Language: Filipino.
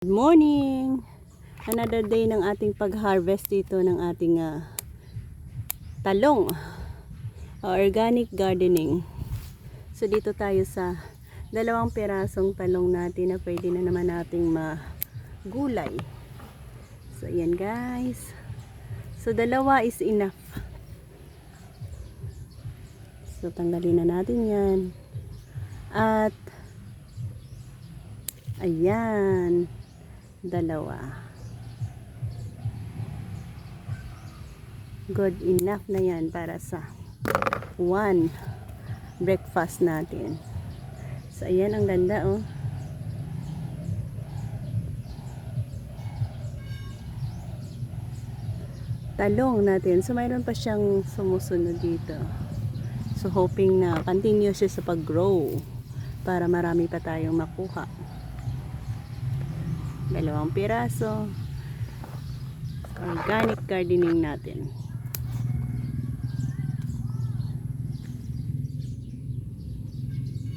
Good morning! Another day ng ating pag-harvest dito ng ating talong. Organic gardening. So dito tayo sa 2 pirasong talong natin na pwede na naman nating magulay. So ayan guys. So 2 is enough. So tanggalin na natin yan. At ayan, 2. Good enough na yan para sa 1 breakfast natin. So ayan, ang ganda oh. Talong natin. So mayroon pa siyang sumusunod dito. So hoping na continuous siya sa pag-grow para marami pa tayong makuha. 2 piraso. Organic gardening natin.